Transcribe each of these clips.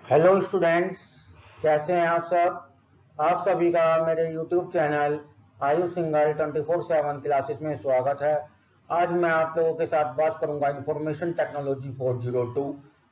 Hello students, कैसे हैं आप सब। आप सभी का मेरे YouTube channel Ayush Singhal 24/7 classes में स्वागत है। आज मैं आप लोगों के साथ बात करूंगा इंफॉर्मेशन टेक्नोलॉजी 402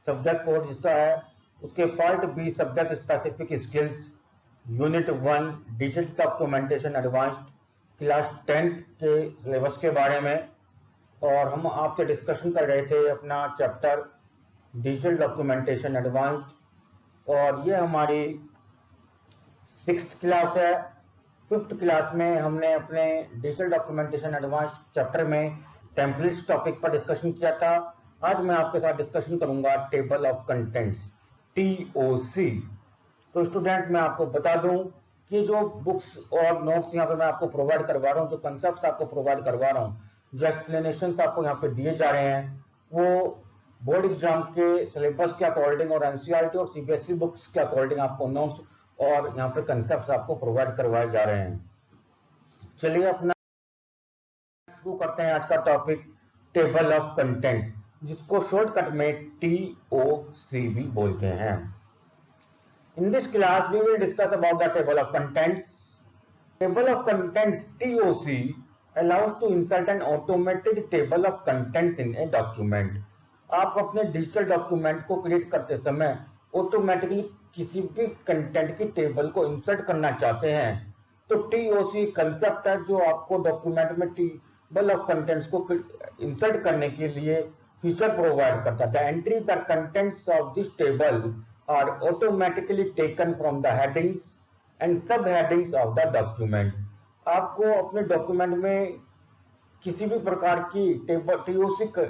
सब्जेक्ट कोड जिसका है, उसके part be subject specific skills unit 1 digital documentation advanced class 10th के सिलेबस के बारे में। और हम आपसे डिस्कशन कर रहे थे अपना चैप्टर डिजिटल डॉक्यूमेंटेशन एडवांस्ड, और ये हमारी 6th क्लास है। 5th क्लास में हमने अपने डिजिटल डॉक्यूमेंटेशन एडवांस चैप्टर में टेम्पलेट्स टॉपिक पर डिस्कशन किया था। आज मैं आपके साथ डिस्कशन करूंगा टेबल ऑफ कंटेंट्स TOC। तो स्टूडेंट, मैं आपको बता दूं कि जो बुक्स और नोट्स यहाँ पे मैं आपको प्रोवाइड करवा रहा हूँ, जो कंसेप्ट आपको प्रोवाइड करवा रहा हूँ, जो एक्सप्लेनेशन आपको यहाँ पे दिए जा रहे हैं, वो बोर्ड एग्जाम के सिलेबस के अकॉर्डिंग और एनसीईआरटी और सीबीएसई बुक्स के अकॉर्डिंग आपको नोट्स और यहाँ पे कंसेप्ट आपको प्रोवाइड करवाए जा रहे हैं। चलिए अपना शुरू करते हैं आज का टॉपिक टेबल ऑफ कंटेंट्स, जिसको शॉर्टकट में TOC भी बोलते हैं। In this class, we will discuss about the table of contents. Table of contents TOC allows to insert an automated table of contents in a document. आप अपने digital document को create करते समय automatically किसी भी कंटेंट की table को insert करना चाहते हैं तो TOC कंसेप्ट है जो आपको डॉक्यूमेंट में टेबल ऑफ कंटेंट्स को इंसर्ट करने के लिए फीचर प्रोवाइड करता है। The entry the contents of this table are automatically taken from the headings and subheadings of the document. आपको अपने डॉक्यूमेंट में किसी भी प्रकार की टेबल TOC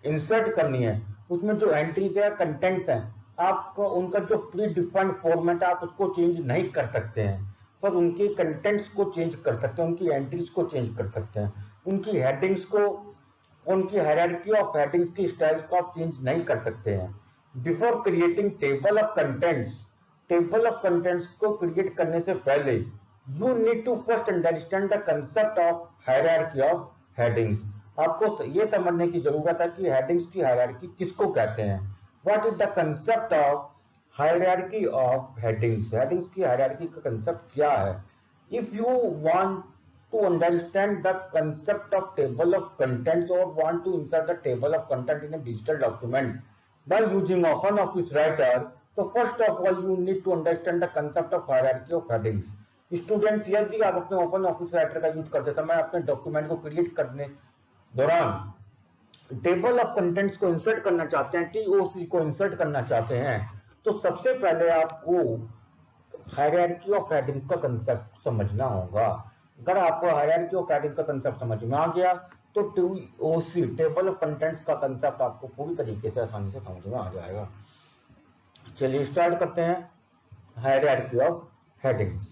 इंसर्ट करनी है, उसमें जो एंट्रीज है, कंटेंट्स हैं, आपको उनका जो प्री डिफाइंड फॉर्मेट आप उसको चेंज नहीं कर सकते हैं, पर उनके कंटेंट्स को चेंज कर सकते हैं, उनकी एंट्रीज को चेंज कर सकते हैं, उनकी हेडिंग्स को, उनकी हायरार्की ऑफ हेडिंग्स की स्टाइल को आप चेंज नहीं कर सकते हैं। Before creating table of contents को क्रिएट करने से पहले you need to first understand the concept of hierarchy of headings. आपको ये समझने की जरूरत है कि हेडिंग्स की हायरार्की किसको कहते हैं। What is the concept of hierarchy of headings. Headings की हायरार्की का कंसेप्ट क्या है। If you want to understand the concept of table of contents or want to insert the table of content in a digital document by using OpenOffice Writer, so first of all you need to understand the concept of hierarchy of headings. Students, यदि आप अपने open office writer का use करते समय अपने document को create करने दौरान टेबल ऑफ कंटेंट्स को इंसर्ट करना चाहते हैं, TOC को इंसर्ट करना चाहते हैं, तो सबसे पहले आपको हायरार्की ऑफ हेडिंग्स का कंसेप्ट समझना होगा। अगर आपको हायरार्की ऑफ हेडिंग्स का कंसेप्ट समझ में आ गया तो TOC टेबल ऑफ कंटेंट्स का कंसेप्ट आपको पूरी तरीके से आसानी से समझ में आ जाएगा। चलिए स्टार्ट करते हैं hierarchy of headings.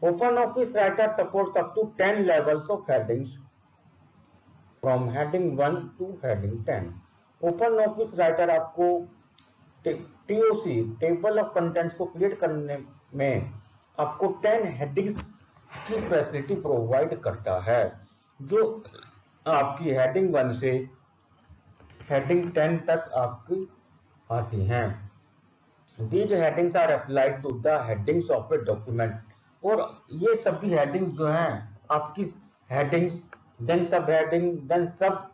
Open office writer supports up to 10 levels of headings from heading 1 to heading 10। Open office writer आपको TOC टेबल ऑफ कंटेंट्स को क्रिएट करने में आपको 10 हेडिंग्स की फैसिलिटी प्रोवाइड करता है, जो आपकी हेडिंग 1 से हेडिंग 10 तक आपकी आती हैं। These headings are applied to the headings of a document। और ये सभी हेडिंग्स जो हैं आपकी हेडिंग्स, देन सब हेडिंग, देन सब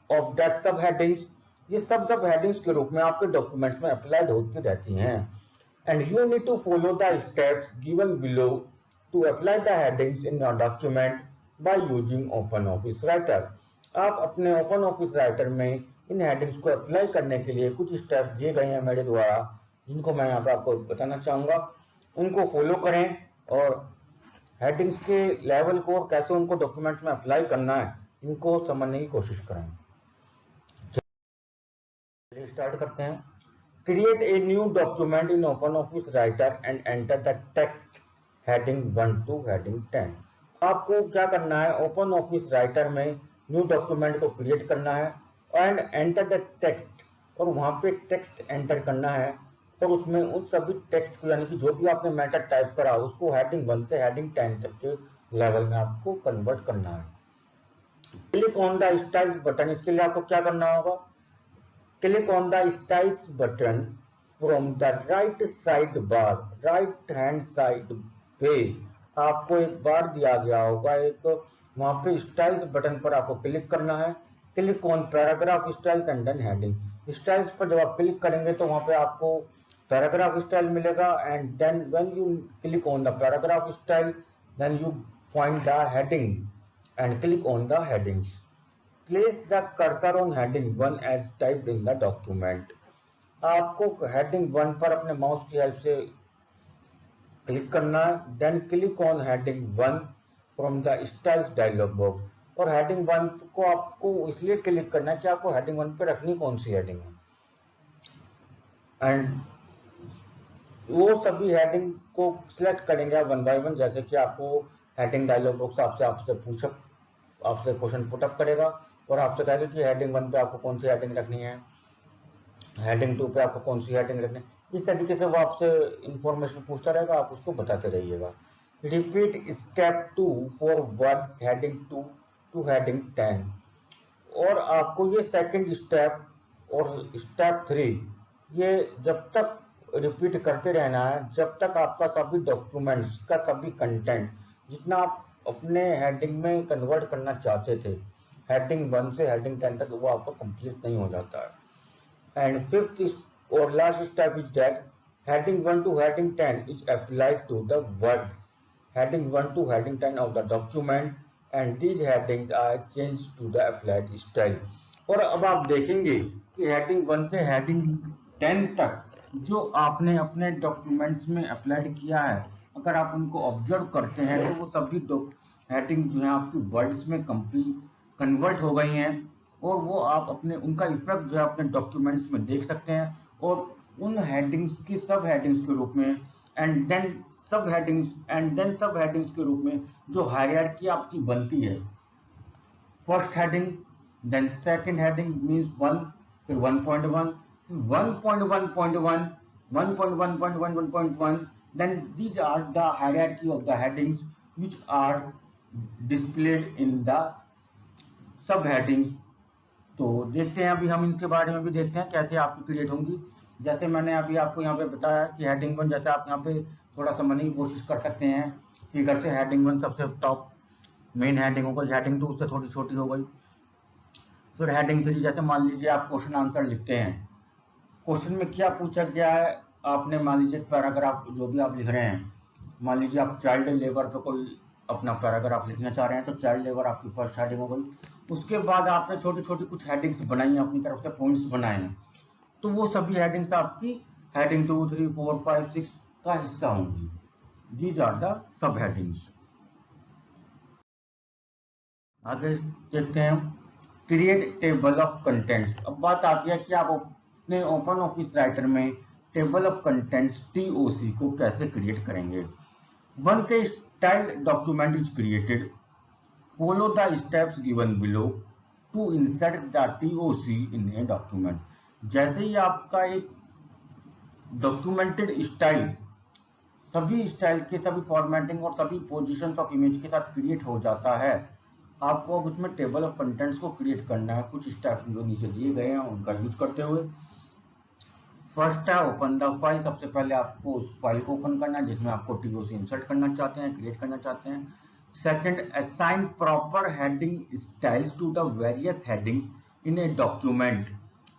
ऑफ दैट सब हेडिंग्स, ये सब हेडिंग्स के रूप में आपके डॉक्यूमेंट्स में अप्लाइड होती रहती हैं। And you need to follow the steps given below to apply the headings in your document by using OpenOffice Writer। आप अपने OpenOffice Writer में इन हेडिंग्स को अप्लाई करने के लिए कुछ स्टेप्स दिए गए हैं मेरे द्वारा, जिनको मैं यहाँ पे आपको बताना चाहूँगा। उनको फॉलो करें और हेडिंग्स के लेवल को और कैसे उनको डॉक्यूमेंट्स में अप्लाई करना है, इनको समझने की कोशिश करें। चलिए स्टार्ट करते हैं। Create a new document in OpenOffice Writer and enter the text heading 1 to heading 10। आपको क्या करना है, OpenOffice Writer में न्यू डॉक्यूमेंट को क्रिएट करना है एंड एंटर द टेक्स्ट, और वहां पे टेक्स्ट एंटर करना है, और उसमें उन सभी टेक्स्ट को, यानी कि जो भी आपने मैटर टाइप करा, उसको हेडिंग 1 से हेडिंग 10 तक के लेवल में आपको कन्वर्ट करना है। Click on the style button. इसके लिए आपको क्या करना होगा, Click on the styles button from the right side bar, right hand side पे आपको एक बार दिया गया होगा, एक वहां पे स्टाइल्स बटन पर आपको क्लिक करना है। Click on paragraph styles and then heading. Styles पर जब आप क्लिक करेंगे तो वहां पे आपको पैराग्राफ स्टाइल मिलेगा, and then when you click on the paragraph style then you find the heading and click on the headings. Place the cursor on heading 1 as typed in the document। आपको heading 1 पर अपने mouse की help से click करना है। Then click on heading 1 from the styles dialog box. और heading 1 को आपको इसलिए क्लिक करना है कि आपको हेडिंग 1 पर रखनी कौन सी हेडिंग है, एंड वो सभी हेडिंग को सिलेक्ट करेंगे वन बाय वन। जैसे कि आपको हेडिंग डायलॉग बॉक्स आपसे क्वेश्चन पुटअप करेगा और आपसे कहेगा कि हेडिंग 1 पे आपको कौन सी हेडिंग रखनी है, हेडिंग 2 पे आपको कौन सी हेडिंग रखनी है। इस तरीके से वो आपसे इंफॉर्मेशन पूछता रहेगा, आप उसको बताते रहिएगा। Repeat step 2 for words heading 2 to heading 10। और आपको ये सेकंड स्टेप और स्टेप 3 ये जब तक रिपीट करते रहना है जब तक आपका सभी डॉक्यूमेंट्स का सभी कंटेंट जितना आप अपने हेडिंग में कन्वर्ट करना चाहते थे हेडिंग 1 से हेडिंग 10 तक वो आपको कंप्लीट नहीं हो जाता है। एंड फिफ्थ और last step is that heading 1 to heading 10 is applied to the words heading 1 to heading 10 of the document and these headings are change to the applied style. और अब आप देखेंगे कि हेडिंग 1 से हेडिंग 10 तक जो आपने अपने डॉक्यूमेंट्स में अप्लाइड किया है, अगर आप उनको ऑब्जर्व करते हैं तो वो सभी हेडिंग जो है आपकी वर्ड्स में कन्वर्ट हो गई हैं, और वो आप अपने उनका इफेक्ट जो है अपने डॉक्यूमेंट्स में देख सकते हैं। और उन हेडिंग्स की सब हेडिंग्स के रूप में एंड देन सब हेडिंग्स के रूप में जो हायरार्की आपकी बनती है, first heading then second heading means 1, फिर 1.1, 1.1.1, 1.1.1.1, then these are the hierarchy of the headings which are displayed in the subheadings। तो देखते हैं अभी हम इनके बारे में भी देखते हैं कैसे आपकी क्रिएट होंगी। जैसे मैंने अभी आपको यहाँ पे बताया कि हेडिंग 1 जैसे आप यहाँ पे थोड़ा समझने की कोशिश कर सकते हैं फिगर से। हेडिंग 1 सबसे टॉप मेन हेडिंग हो गई, हेडिंग 2 उससे थोड़ी छोटी हो गई। फिर हेडिंग 3 जैसे मान लीजिए आप क्वेश्चन आंसर लिखते हैं, क्वेश्चन में क्या पूछा गया है, आपने मान लीजिए पैराग्राफ जो भी आप लिख रहे हैं, मान लीजिए आप चाइल्ड लेबर पे कोई अपना पैराग्राफ लिखना चाह रहे हैं तो चाइल्ड लेबर आपकी फर्स्ट हेडिंग हो गई। उसके बाद आपने छोटी छोटी कुछ हेडिंग्स बनाई अपनी तरफ से, पॉइंट्स बनाए हैं, तो वो सभी हेडिंग्स आपकी हेडिंग 2, 3, 4, 5, 6 का हिस्सा होंगी। These are the subheadings. आगे देखते हैं क्रिएट टेबल ऑफ कंटेंट्स। अब बात आती है कि आप अपने ओपन ऑफिस राइटर में टेबल ऑफ कंटेंट्स TOC को कैसे क्रिएट करेंगे। वन के style document is created, follow the steps given below to insert the TOC in a document. जैसे ही आपका एक डॉक्यूमेंटेड स्टाइल सभी स्टाइल के सभी फॉर्मेटिंग और सभी पोजीशंस ऑफ इमेज के साथ क्रिएट हो जाता है, आपको अब उसमें टेबल ऑफ कंटेंट्स को क्रिएट करना है कुछ स्टेप्स जो नीचे दिए गए हैं उनका यूज करते हुए। फर्स्ट है ओपन द फाइल। सबसे पहले आपको उस फाइल को ओपन करना है जिसमें आपको TOC इंसर्ट करना चाहते हैं, क्रिएट करना चाहते हैं। Second, assign proper heading styles to the various headings in a document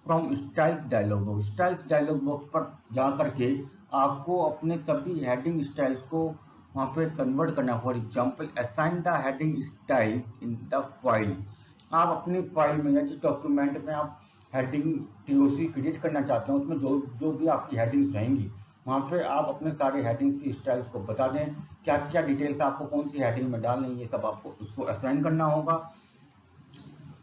from styles dialog box. Styles dialog box पर जा करके आपको अपने सभी हेडिंग स्टाइल्स को वहाँ पे कन्वर्ट करना। For example, assign the heading styles in the file. आप अपनी फाइल में या जिस डॉक्यूमेंट में आप हेडिंग TOC क्रिएट करना चाहते हैं उसमें जो भी आपकी हेडिंग्स रहेंगी वहाँ पे आप अपने सारे हेडिंग्स की स्टाइल्स को बता दें, क्या क्या डिटेल्स आपको कौन सी हेडिंग में डालनी है, ये सब आपको उसको असाइन करना होगा।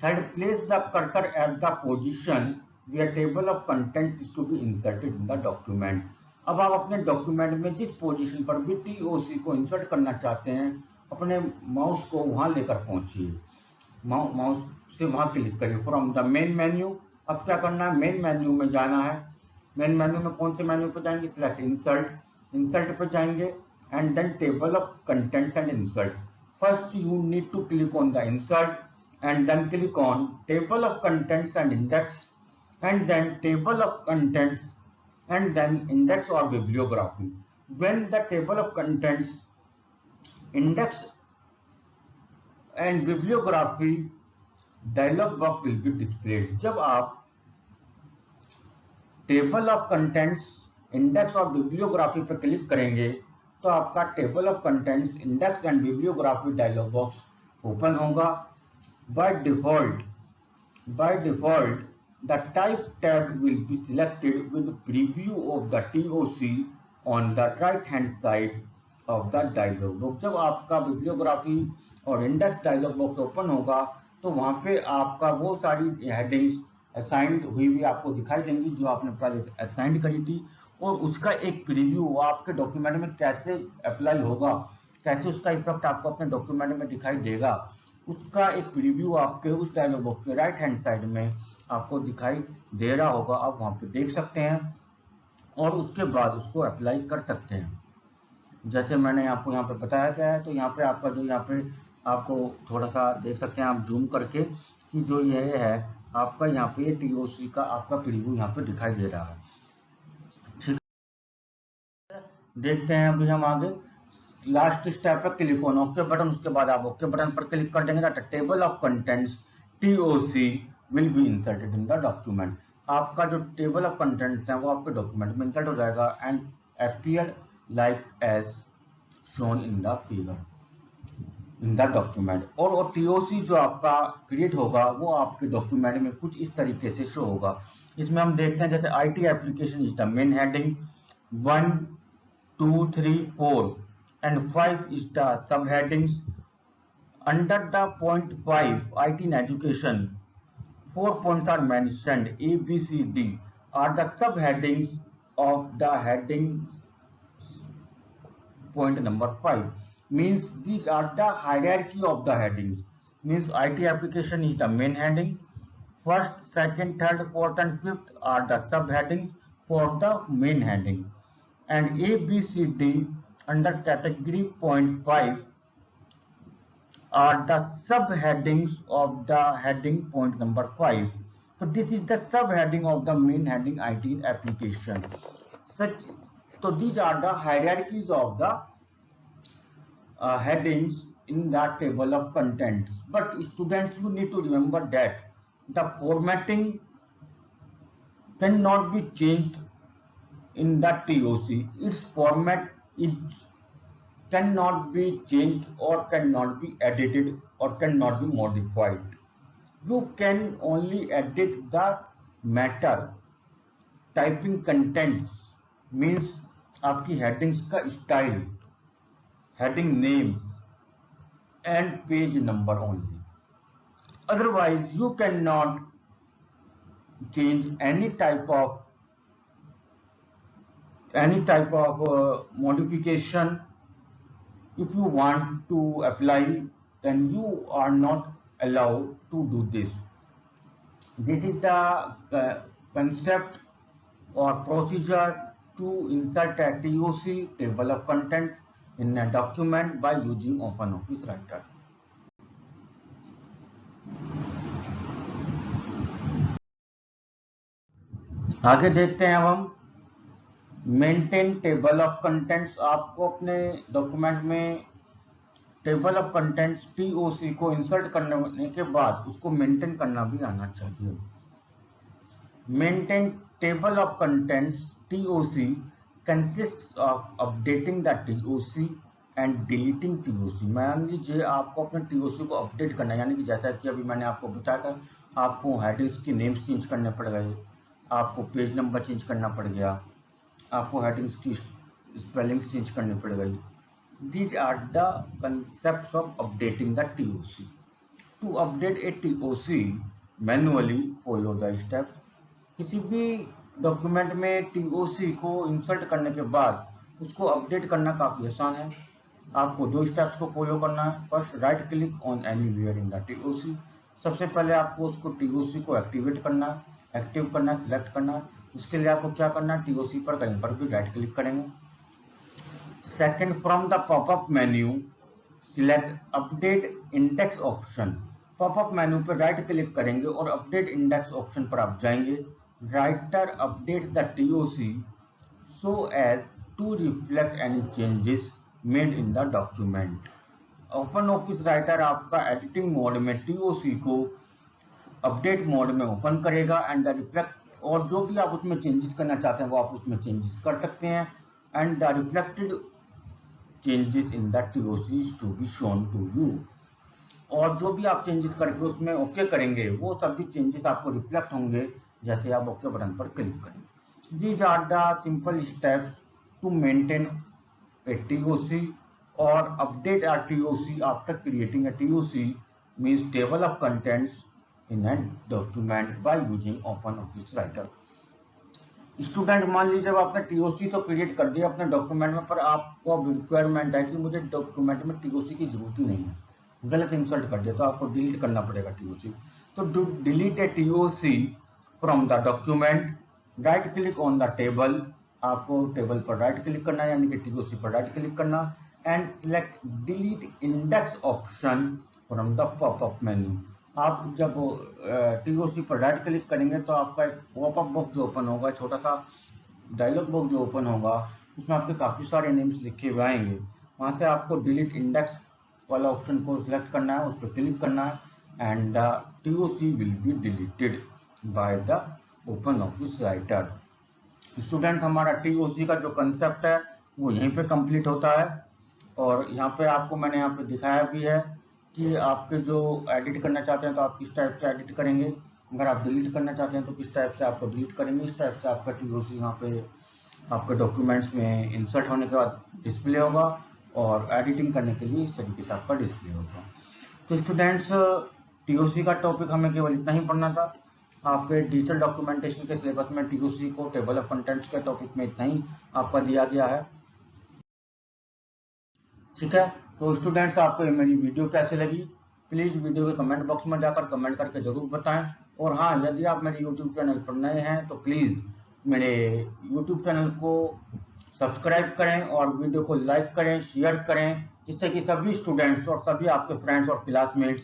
Third, place the cursor at the position where table of contents is to be inserted in the document. अब आप अपने डॉक्यूमेंट में जिस पोजीशन पर भी TOC को इंसर्ट करना चाहते हैं अपने माउस को वहां लेकर पहुंचिए, माउस से वहां क्लिक करिए। फ्रॉम द मेन मेन्यू, अब क्या करना है, मेन मेन्यू में जाना है। मेन मेन्यू में कौन से मेन्यू पे जाएंगे, सिलेक्ट इंसर्ट पे जाएंगे and then table of contents and insert. First you need to click on the insert and then click on table of contents and index and then table of contents, and then index or bibliography. When the table of contents, index and bibliography dialog box will be displayed. जब आप table of contents, index और bibliography पर click करेंगे तो आपका table of contents, index and bibliography dialog box open होगा. By default the type tab will be selected with preview of the TOC on the right hand side of the dialog box. जब आपका bibliography और index dialogue box open होगा तो वहां पे आपका वो सारी हेडिंग्स असाइंड हुई भी आपको दिखाई देंगी जो आपने पहले से असाइंड करी थी, और उसका एक प्रीव्यू आपके डॉक्यूमेंट में कैसे अप्लाई होगा, कैसे उसका इफेक्ट आपको अपने डॉक्यूमेंट में दिखाई देगा, उसका एक प्रीव्यू आपके उस डायलॉग बॉक्स के राइट हैंड साइड में आपको दिखाई दे रहा होगा. आप वहां पे देख सकते हैं और उसके बाद उसको अप्लाई कर सकते हैं. जैसे मैंने आपको यहाँ पे बताया गया है, तो यहाँ पे आपका जो यहाँ पे आपको थोड़ा सा देख सकते हैं आप जूम करके कि जो ये है आपका यहाँ पे TOC का आपका प्रीव्यू यहाँ पे दिखाई दे रहा है. ठीक है, देखते हैं अभी हम आगे. लास्ट स्टेप पर क्लिक ऑन ओके बटन, उसके बाद आप ओके बटन पर क्लिक कर देंगे तो table of contents TOC will be inserted in the document. आपका जो टेबल ऑफ कंटेंट्स है वो आपके डॉक्यूमेंट में इंसर्ट हो जाएगा and appear like as shown in the figure in the document. और TOC जो आपका क्रिएट होगा वो आपके डॉक्यूमेंट में कुछ इस तरीके से शो होगा. इसमें हम देखते हैं जैसे IT application is the main heading, 1 2 3 4 and 5 is the subheadings. Under the point 5 IT in education, 4 points are mentioned. A, B, C, D are the subheadings of the heading. Point number 5 means these are the hierarchy of the headings. Means IT application is the main heading. First, second, third, fourth and fifth are the subheadings for the main heading. And A, B, C, D under category point 5 are the subheadings of the heading point number 5. So this is the subheading of the main heading IT application. So these are the hierarchies of the headings in the table of contents. But students, you need to remember that the formatting cannot be changed in the TOC. Its format cannot be changed or cannot be edited or cannot be modified. You can only edit the matter. Typing contents means आपकी headings का style, heading names and page number only. Otherwise, you cannot change any type of modification. If you want to apply, then you are not allowed to do this. This is the concept or procedure to insert a TOC, table of contents, in a document by using OpenOffice Writer. आगे देखते हैं अब हम maintain table of contents. आपको अपने document में table of contents TOC को insert करने के बाद उसको मेंटेन करना भी आना चाहिए. Maintain table of contents TOC consist of updating the TOC and deleting TOC. मान लीजिए आपको अपने TOC को अपडेट करना है, यानी कि जैसा कि अभी मैंने आपको बताया था, आपको हेडिंग्स के नेम्स चेंज करने पड़ गए, आपको पेज नंबर चेंज करना पड़ गया, आपको हेडिंग्स की स्पेलिंग्स चेंज करनी पड़ गई. These are the concepts of updating the TOC. To update a TOC, manually follow the steps. किसी भी डॉक्यूमेंट में TOC को इंसर्ट करने के बाद उसको अपडेट करना काफ़ी आसान है. आपको 2 स्टेप्स को फॉलो करना है. First, right click on anywhere in the TOC. सबसे पहले आपको उसको TOC को एक्टिवेट करना है, एक्टिव करना है, सिलेक्ट करना है. उसके लिए आपको क्या करना है, TOC पर कहीं पर भी राइट क्लिक करेंगे. Second, from the popup menu select update index option. Popup menu पर राइट क्लिक करेंगे और अपडेट इंडेक्स ऑप्शन पर आप जाएंगे. writer updates the TOC so as to reflect any changes made in the document. Open office writer आपका editing mode में TOC को update mode में ओपन करेगा एंड द रिफ्लेक्ट, और जो भी आप उसमें चेंजेस करना चाहते हैं वो आप उसमें चेंजेस कर सकते हैं and the reflected changes in the TOC is to be shown to you. और जो भी आप चेंजेस करके उसमें ओके करेंगे वो सभी चेंजेस आपको रिफ्लेक्ट होंगे जैसे आप ओके बटन पर क्लिक करेंगे। These are the simple steps to maintain a TOC or update our TOC after creating a TOC, means table of contents in a document by using OpenOffice Writer। Student मान लीजिए जब आपने TOC तो create कर दिया अपने document में, पर आपको अब रिक्वायरमेंट है कि मुझे डॉक्यूमेंट में टीओसी की जरूरत ही नहीं है, गलत इंसर्ट कर दिया तो आपको डिलीट करना पड़ेगा टीओसी। तो do delete A TOC from the document, right click on the table, आपको टेबल पर राइट क्लिक करना है यानी कि टीओसी पर राइट क्लिक करना and select delete index option from the popup menu. आप जब टीओसी पर राइट क्लिक करेंगे तो आपका एक पॉपअप बॉक्स जो ओपन होगा, छोटा सा डायलॉग बॉक्स जो ओपन होगा, उसमें आपके काफ़ी सारे नेम्स लिखे हुए आएंगे। वहाँ से आपको डिलीट इंडेक्स वाला ऑप्शन को सिलेक्ट करना है, उस पर क्लिक करना है and the TOC will be deleted by the open office writer. Student हमारा टीओसी का जो कंसेप्ट है वो यहीं पे कंप्लीट होता है, और यहाँ पे आपको मैंने यहाँ पे दिखाया भी है कि आपके जो एडिट करना चाहते हैं तो आप किस टाइप से एडिट करेंगे, अगर आप डिलीट करना चाहते हैं तो किस टाइप से आपको डिलीट करेंगे। इस टाइप से आपका टीओसी यहाँ पे आपके डॉक्यूमेंट्स में इंसर्ट होने के बाद डिस्प्ले होगा और एडिटिंग करने के लिए इस तरीके से आपका डिस्प्ले होगा। तो स्टूडेंट्स टीओसी का टॉपिक हमें केवल इतना ही पढ़ना था। आपके डिजिटल डॉक्यूमेंटेशन के सिलेबस में टीओसी को टेबल ऑफ कंटेंट्स के टॉपिक में इतना ही आपका दिया गया है, ठीक है। तो स्टूडेंट्स आपको ये मेरी वीडियो कैसे लगी, प्लीज़ वीडियो के कमेंट बॉक्स में जाकर कमेंट करके ज़रूर बताएं। और हाँ, यदि आप मेरे यूट्यूब चैनल पर नए हैं तो प्लीज़ मेरे यूट्यूब चैनल को सब्सक्राइब करें और वीडियो को लाइक करें, शेयर करें, जिससे कि सभी स्टूडेंट्स और सभी आपके फ्रेंड्स और क्लासमेट्स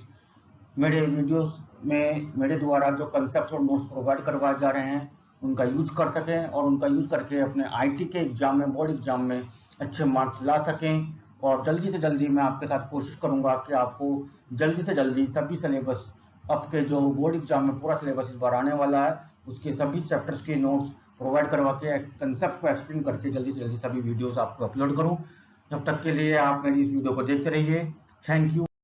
मेरे वीडियोस में मेरे द्वारा जो कंसेप्ट और नोट्स प्रोवाइड करवाए जा रहे हैं उनका यूज कर सकें और उनका यूज करके अपने आईटी के एग्जाम में, बोर्ड एग्जाम में अच्छे मार्क्स ला सकें। और जल्दी से जल्दी मैं आपके साथ कोशिश करूंगा कि आपको जल्दी से जल्दी सभी सिलेबस, आपके जो बोर्ड एग्जाम में पूरा सिलेबस इस बार आने वाला है उसके सभी चैप्टर्स के नोट्स प्रोवाइड करवा के कंसेप्ट को एक्सप्लेन करके जल्दी से जल्दी सभी वीडियोस आपको अपलोड करूं। जब तक के लिए आप मेरी इस वीडियो को देखते रहिए। Thank you.